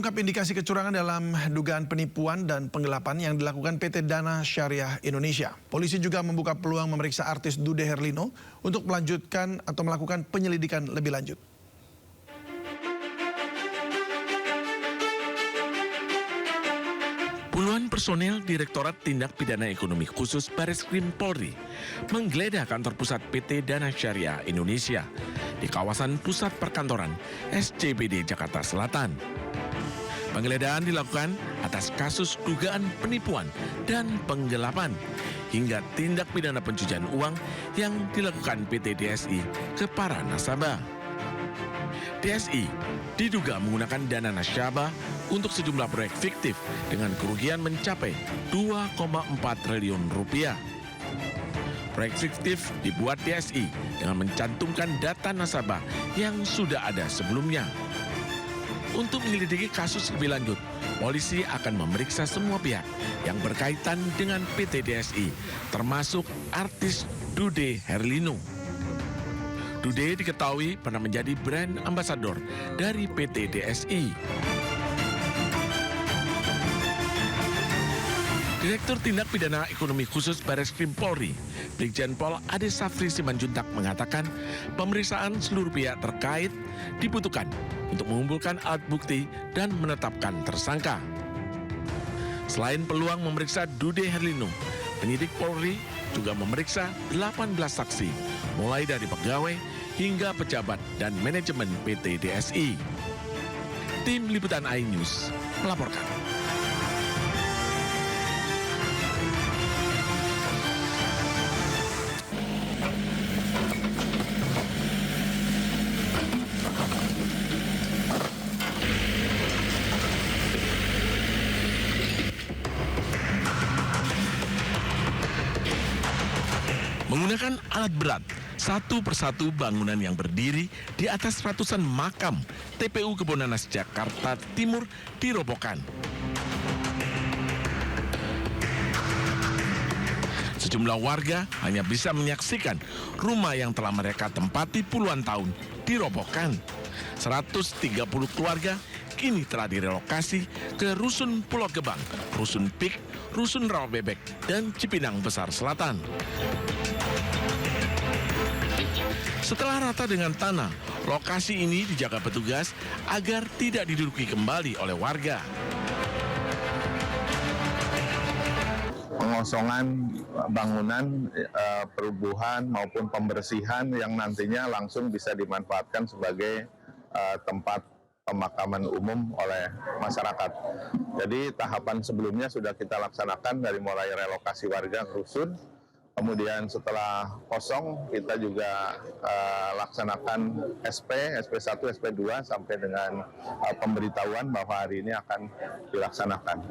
mengungkap indikasi kecurangan dalam dugaan penipuan dan penggelapan yang dilakukan PT Dana Syariah Indonesia. Polisi juga membuka peluang memeriksa artis Dude Herlino untuk melanjutkan atau melakukan penyelidikan lebih lanjut. Puluhan personel Direktorat Tindak Pidana Ekonomi Khusus Bareskrim Polri menggeledah kantor pusat PT Dana Syariah Indonesia di kawasan pusat perkantoran SCBD Jakarta Selatan. Penggeledahan dilakukan atas kasus dugaan penipuan dan penggelapan hingga tindak pidana pencucian uang yang dilakukan PT DSI ke para nasabah. DSI diduga menggunakan dana nasabah untuk sejumlah proyek fiktif dengan kerugian mencapai 2,4 triliun rupiah. Proyek fiktif dibuat DSI dengan mencantumkan data nasabah yang sudah ada sebelumnya. Untuk menyelidiki kasus lebih lanjut, polisi akan memeriksa semua pihak yang berkaitan dengan PT DSI, termasuk artis Dude Herlino. Dude diketahui pernah menjadi brand ambasador dari PT DSI. Direktur Tindak Pidana Ekonomi Khusus Bareskrim Polri, Brigjen Pol Ade Safri Simanjuntak mengatakan pemeriksaan seluruh pihak terkait dibutuhkan untuk mengumpulkan alat bukti dan menetapkan tersangka. Selain peluang memeriksa Dude Herlino, penyidik Polri juga memeriksa 18 saksi, mulai dari pegawai hingga pejabat dan manajemen PT DSI. Tim Liputan iNews melaporkan. Menggunakan alat berat, satu persatu bangunan yang berdiri di atas ratusan makam TPU Kebonanas Jakarta Timur dirobohkan. Sejumlah warga hanya bisa menyaksikan rumah yang telah mereka tempati puluhan tahun dirobohkan. 130 keluarga kini telah direlokasi ke Rusun Pulau Gebang, Rusun Pik, Rusun Rawabebek, dan Cipinang Besar Selatan. Setelah rata dengan tanah, lokasi ini dijaga petugas agar tidak diduduki kembali oleh warga. Pengosongan bangunan, perubuhan maupun pembersihan yang nantinya langsung bisa dimanfaatkan sebagai tempat pemakaman umum oleh masyarakat. Jadi tahapan sebelumnya sudah kita laksanakan dari mulai relokasi warga ke rusun. Kemudian setelah kosong kita juga laksanakan SP1, SP2 sampai dengan pemberitahuan bahwa hari ini akan dilaksanakan.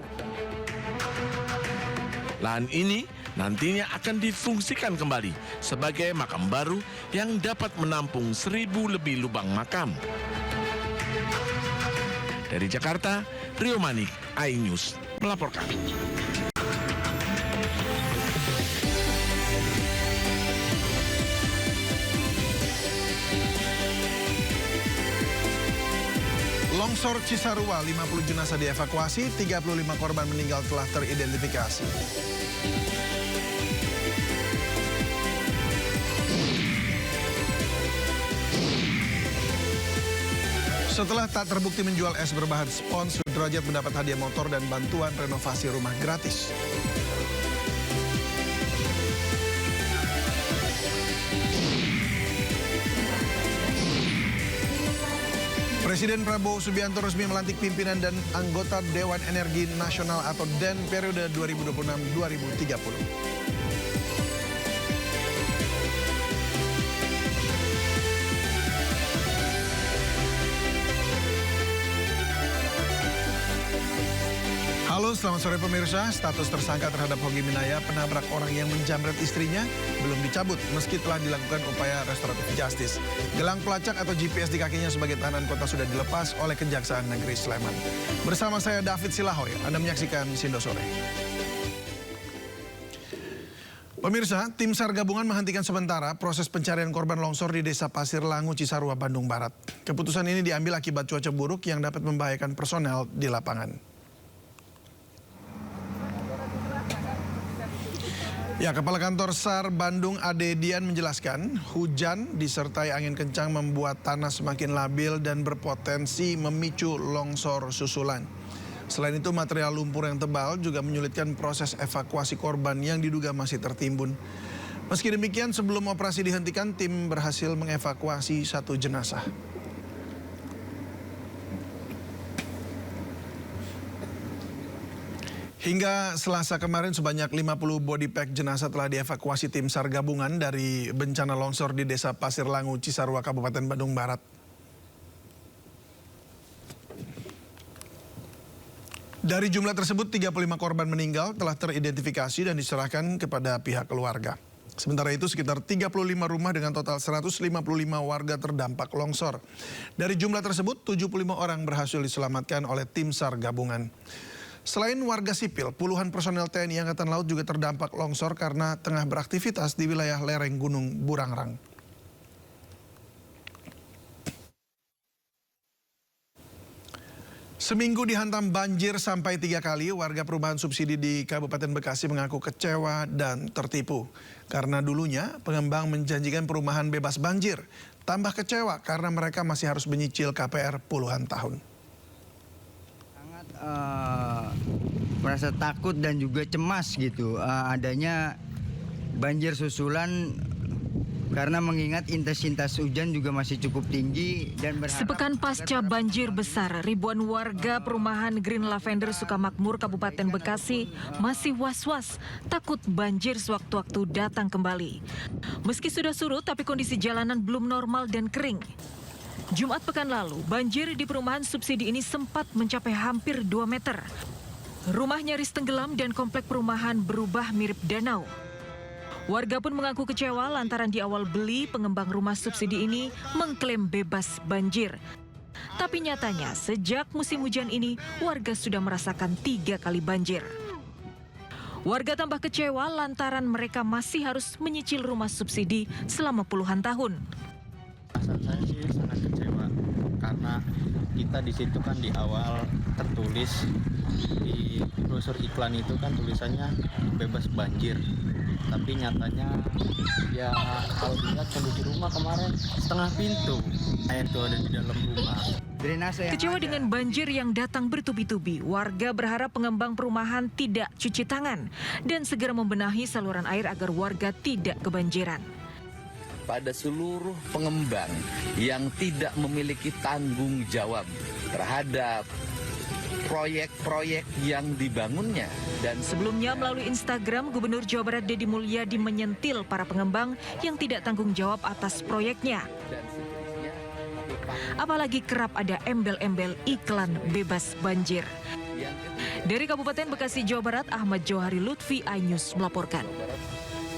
Lahan ini nantinya akan difungsikan kembali sebagai makam baru yang dapat menampung 1.000 lebih lubang makam. Dari Jakarta, Rio Manik, iNews melaporkan. Longsor Cisarua, 50 jenazah dievakuasi, 35 korban meninggal telah teridentifikasi. Setelah tak terbukti menjual es berbahan spons, Sudrajat mendapat hadiah motor dan bantuan renovasi rumah gratis. Presiden Prabowo Subianto resmi melantik pimpinan dan anggota Dewan Energi Nasional atau DEN periode 2026-2030. Halo, selamat sore pemirsa. Status tersangka terhadap Hogi Minaya, penabrak orang yang menjamret istrinya, belum dicabut meski telah dilakukan upaya restoratif justice. Gelang pelacak atau GPS di kakinya sebagai tahanan kota sudah dilepas oleh Kejaksaan Negeri Sleman. Bersama saya David Silahoy, Anda menyaksikan Sindo Sore. Pemirsa, tim SAR gabungan menghentikan sementara proses pencarian korban longsor di Desa Pasir Langu, Cisarua, Bandung Barat. Keputusan ini diambil akibat cuaca buruk yang dapat membahayakan personel di lapangan. Ya, Kepala Kantor SAR Bandung Ade Dian menjelaskan, hujan disertai angin kencang membuat tanah semakin labil dan berpotensi memicu longsor susulan. Selain itu, material lumpur yang tebal juga menyulitkan proses evakuasi korban yang diduga masih tertimbun. Meski demikian, sebelum operasi dihentikan, tim berhasil mengevakuasi 1 jenazah. Hingga Selasa kemarin sebanyak 50 body pack jenazah telah dievakuasi tim SAR gabungan dari bencana longsor di Desa Pasir Langu, Cisarua, Kabupaten Bandung Barat. Dari jumlah tersebut, 35 korban meninggal telah teridentifikasi dan diserahkan kepada pihak keluarga. Sementara itu, sekitar 35 rumah dengan total 155 warga terdampak longsor. Dari jumlah tersebut, 75 orang berhasil diselamatkan oleh tim SAR gabungan. Selain warga sipil, puluhan personel TNI Angkatan Laut juga terdampak longsor karena tengah beraktivitas di wilayah lereng Gunung Burangrang. Seminggu dihantam banjir sampai 3 kali, warga perumahan subsidi di Kabupaten Bekasi mengaku kecewa dan tertipu. Karena dulunya pengembang menjanjikan perumahan bebas banjir. Tambah kecewa karena mereka masih harus menyicil KPR puluhan tahun. Sangat merasa takut dan juga cemas gitu adanya banjir susulan. Karena mengingat intensitas hujan juga masih cukup tinggi dan berharap... Sepekan pasca banjir besar, ribuan warga perumahan Green Lavender Sukamakmur, Kabupaten Bekasi masih was-was, takut banjir sewaktu-waktu datang kembali. Meski sudah surut, tapi kondisi jalanan belum normal dan kering. Jumat pekan lalu, banjir di perumahan subsidi ini sempat mencapai hampir 2 meter. Rumah nyaris tenggelam dan komplek perumahan berubah mirip danau. Warga pun mengaku kecewa lantaran di awal beli pengembang rumah subsidi ini mengklaim bebas banjir. Tapi nyatanya sejak musim hujan ini warga sudah merasakan 3 kali banjir. Warga tambah kecewa lantaran mereka masih harus menyicil rumah subsidi selama puluhan tahun. Saya sih sangat kecewa karena kita di situ kan di awal tertulis di brosur iklan itu kan tulisannya bebas banjir. Tapi nyatanya ya kalau dilihat kondisi rumah kemarin setengah pintu air itu ada di dalam rumah. Kecewa dengan banjir yang datang bertubi-tubi, warga berharap pengembang perumahan tidak cuci tangan dan segera membenahi saluran air agar warga tidak kebanjiran. Pada seluruh pengembang yang tidak memiliki tanggung jawab terhadap proyek-proyek yang dibangunnya. Dan sebelumnya melalui Instagram, Gubernur Jawa Barat Deddy Mulyadi menyentil para pengembang yang tidak tanggung jawab atas proyeknya. Apalagi kerap ada embel-embel iklan bebas banjir. Dari Kabupaten Bekasi, Jawa Barat, Ahmad Johari Lutfi, iNews melaporkan.